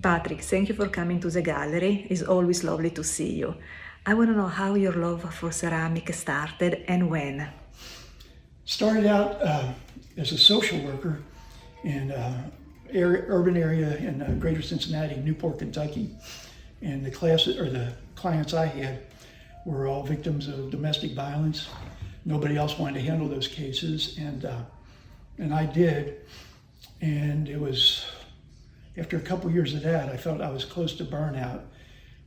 Patrick, thank you for coming to the gallery. It's always lovely to see you. I want to know how your love for ceramic started and when. Started out as a social worker in urban area in greater Cincinnati, Newport, Kentucky. And the clients I had were all victims of domestic violence. Nobody else wanted to handle those cases, and I did. And it was after a couple years of that, I felt I was close to burnout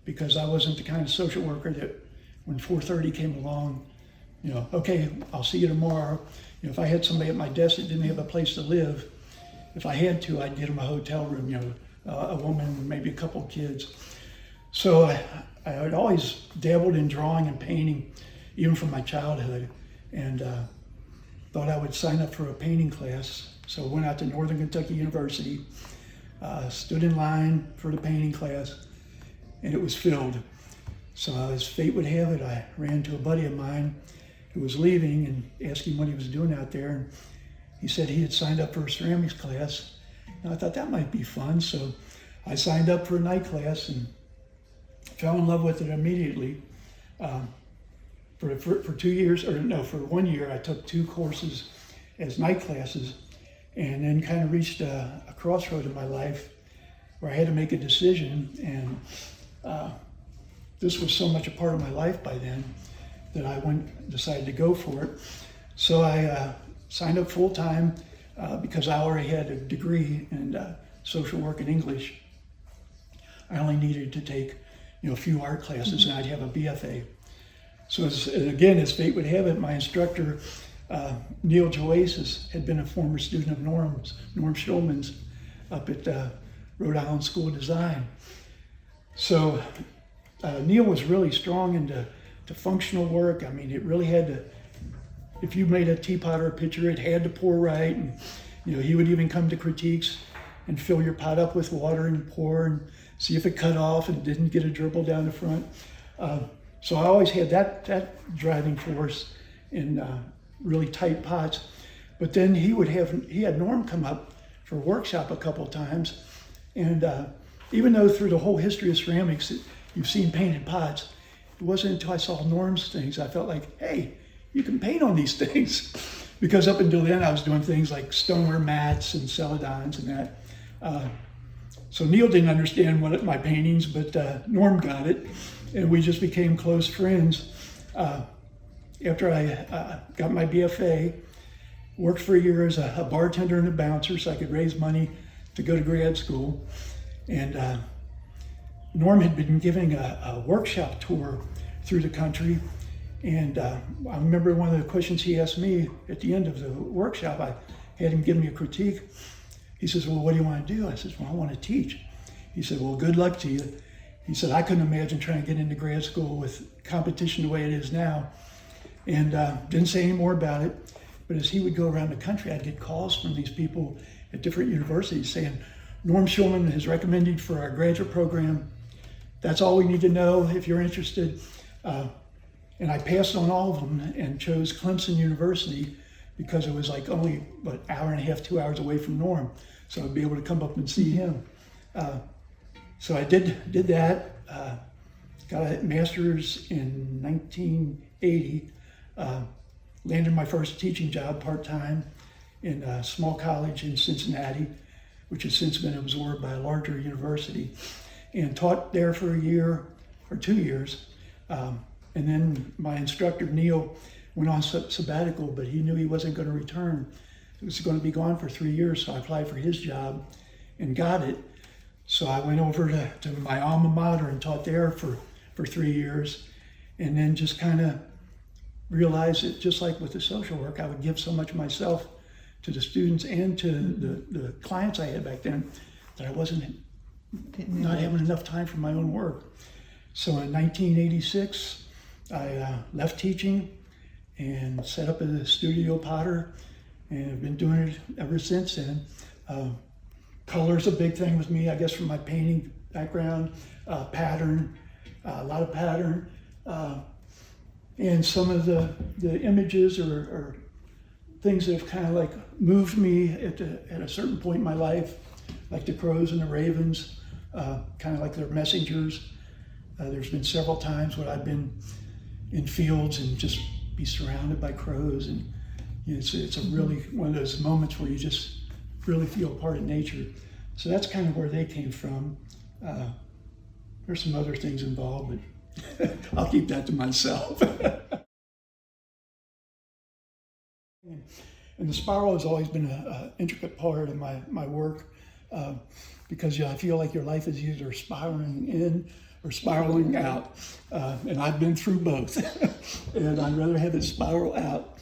because I wasn't the kind of social worker that when 4:30 came along, okay, I'll see you tomorrow. If I had somebody at my desk that didn't have a place to live, if I had to, I'd get them a hotel room, a woman, maybe a couple of kids. So I had always dabbled in drawing and painting, even from my childhood, and thought I would sign up for a painting class. So I went out to Northern Kentucky University, stood in line for the painting class, and it was filled. So as fate would have it, I ran to a buddy of mine who was leaving and asked him what he was doing out there. And he said he had signed up for a ceramics class. And I thought that might be fun. So I signed up for a night class and fell in love with it immediately. For 2 years, for 1 year, I took 2 courses as night classes, and then kind of reached a crossroad in my life where I had to make a decision. And this was so much a part of my life by then that I decided to go for it. So I signed up full time because I already had a degree in social work and English. I only needed to take a few art classes, and I'd have a BFA. So as fate would have it, my instructor, Neil Joasis, had been a former student of Norm Schulman's up at Rhode Island School of Design. So Neil was really strong into functional work. I mean, it really had to, if you made a teapot or a pitcher, it had to pour right. And he would even come to critiques and fill your pot up with water and pour and see if it cut off and didn't get a dribble down the front. So I always had that driving force in really tight pots. But then he had Norm come up for a workshop a couple of times. And even though through the whole history of ceramics, you've seen painted pots, it wasn't until I saw Norm's things, I felt like, hey, you can paint on these things. Because up until then, I was doing things like stoneware mats and celadons and that. So Neil didn't understand my paintings, but Norm got it. And we just became close friends. After I got my BFA, worked for a year as a bartender and a bouncer so I could raise money to go to grad school. And Norm had been giving a workshop tour through the country. And I remember one of the questions he asked me at the end of the workshop, I had him give me a critique. He says, well, what do you want to do? I said, well, I want to teach. He said, well, good luck to you. He said, I couldn't imagine trying to get into grad school with competition the way it is now. And didn't say any more about it. But as he would go around the country, I'd get calls from these people at different universities saying, Norm Schulman has recommended for our graduate program. That's all we need to know if you're interested. And I passed on all of them and chose Clemson University because it was like only an hour and a half, 2 hours away from Norm. So I'd be able to come up and see him. So I did that, got a master's in 1980, landed my first teaching job part-time in a small college in Cincinnati, which has since been absorbed by a larger university, and taught there for a year or 2 years. And then my instructor, Neil, went on sabbatical, but he knew he wasn't going to return. He was going to be gone for 3 years, so I applied for his job and got it. So I went over to my alma mater and taught there for 3 years, and then just kind of realized that just like with the social work, I would give so much of myself to the students and to the clients I had back then that I wasn't not having enough time for my own work. So in 1986, I left teaching and set up a studio potter, and I've been doing it ever since then. Color's a big thing with me, I guess, from my painting background. Pattern, a lot of pattern, and some of the images or things that have kind of like moved me at a certain point in my life, like the crows and the ravens, kind of like they're messengers. There's been several times when I've been in fields and just be surrounded by crows, and you know, it's a really one of those moments where you just really feel part of nature. So that's kind of where they came from. There's some other things involved, but I'll keep that to myself. And the spiral has always been an intricate part of my work, because I feel like your life is either spiraling in or spiraling out. And I've been through both, and I'd rather have it spiral out.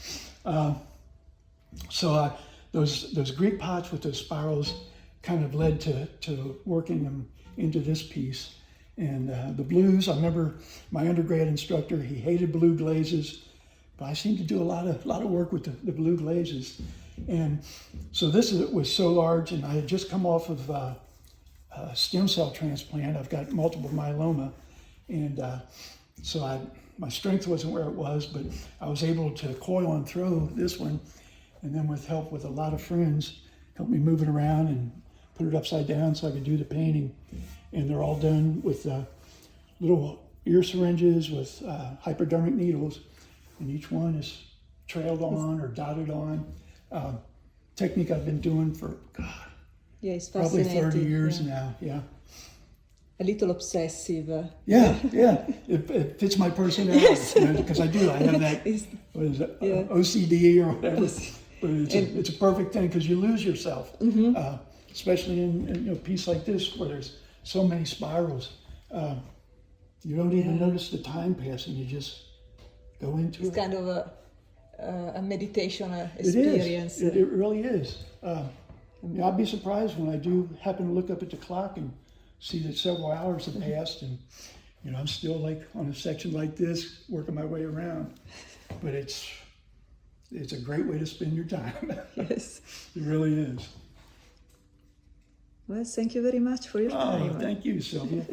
So those Greek pots with those spirals kind of led to working them into this piece. And the blues, I remember my undergrad instructor, he hated blue glazes, but I seem to do a lot of work with the blue glazes. And so this was so large, and I had just come off of a stem cell transplant. I've got multiple myeloma, and so my strength wasn't where it was, but I was able to coil and throw this one, and then with help with a lot of friends, helped me move it around and put it upside down so I could do the painting. And they're all done with little ear syringes with hypodermic needles, and each one is trailed on or dotted on. Technique I've been doing for, God, Yeah, it's probably fascinating. 30 years Yeah. now, yeah. A little obsessive. Yeah. It fits my personality, because I do. I have that, what is it, Yeah. OCD or whatever. But it's a perfect thing because you lose yourself, especially in a piece like this where there's so many spirals. You don't even notice the time passing. You just go into it. It's kind of a meditation It experience. is. It really is. I'd be surprised when I do happen to look up at the clock and see that several hours have passed, and I'm still like on a section like this, working my way around. But it's a great way to spend your time. Yes. It really is. Well, thank you very much for your time. Oh, thank you, Sylvia.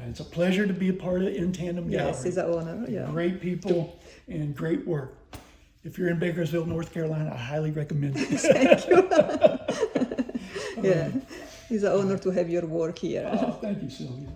It's a pleasure to be a part of In Tandem Gallery. Yes, it's an honor. Yeah. Great people and great work. If you're in Bakersfield, North Carolina, I highly recommend it. Thank you. Yeah, it's an honor to have your work here. Oh, thank you, Sylvia.